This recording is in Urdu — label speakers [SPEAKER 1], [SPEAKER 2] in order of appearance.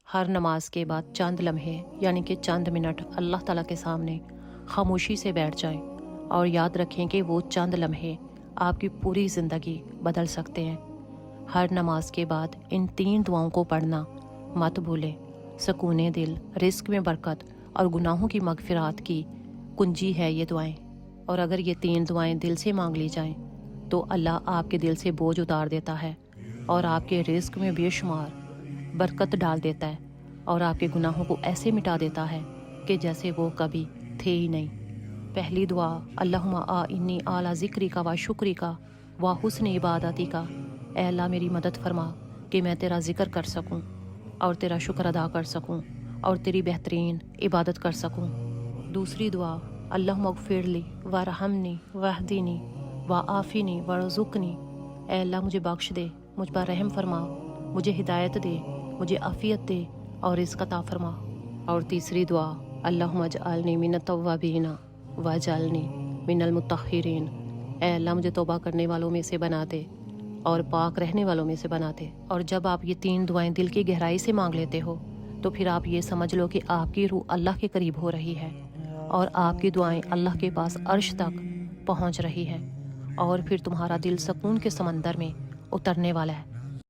[SPEAKER 1] ہر نماز کے بعد چند لمحے یعنی کہ چند منٹ اللہ تعالیٰ کے سامنے خاموشی سے بیٹھ جائیں اور یاد رکھیں کہ وہ چند لمحے آپ کی پوری زندگی بدل سکتے ہیں۔ ہر نماز کے بعد ان 3 دعاؤں کو پڑھنا مت بھولیں۔ سکون دل، رزق میں برکت اور گناہوں کی مغفرات کی کنجی ہے یہ دعائیں، اور اگر یہ 3 دعائیں دل سے مانگ لی جائیں تو اللہ آپ کے دل سے بوجھ اتار دیتا ہے اور آپ کے رزق میں بے شمار برکت ڈال دیتا ہے اور آپ کے گناہوں کو ایسے مٹا دیتا ہے کہ جیسے وہ کبھی تھے ہی نہیں۔ پہلی دعا، اللہم انی اعلی ذکری کا و شکری کا و حسن عبادتی کا، اے اللہ میری مدد فرما کہ میں تیرا ذکر کر سکوں اور تیرا شکر ادا کر سکوں اور تیری بہترین عبادت کر سکوں۔ دوسری دعا، اللہم اغفر لی وارحمنی واہدنی وعافنی وارزقنی، اے اللہ مجھے بخش دے، مجھ پر رحم فرما، مجھے ہدایت دے، مجھے عافیت دے اور رزق عطا فرما۔ اور تیسری دعا، اللہم اجعلنی من التوابین واجعلنی من المطہرین، اے اللہ مجھے توبہ کرنے والوں میں سے بنا دے اور پاک رہنے والوں میں سے بنا دے۔ اور جب آپ یہ 3 دعائیں دل کی گہرائی سے مانگ لیتے ہو تو پھر آپ یہ سمجھ لو کہ آپ کی روح اللہ کے قریب ہو رہی ہے اور آپ کی دعائیں اللہ کے پاس عرش تک پہنچ رہی ہے، اور پھر تمہارا دل سکون کے سمندر میں اترنے والا ہے۔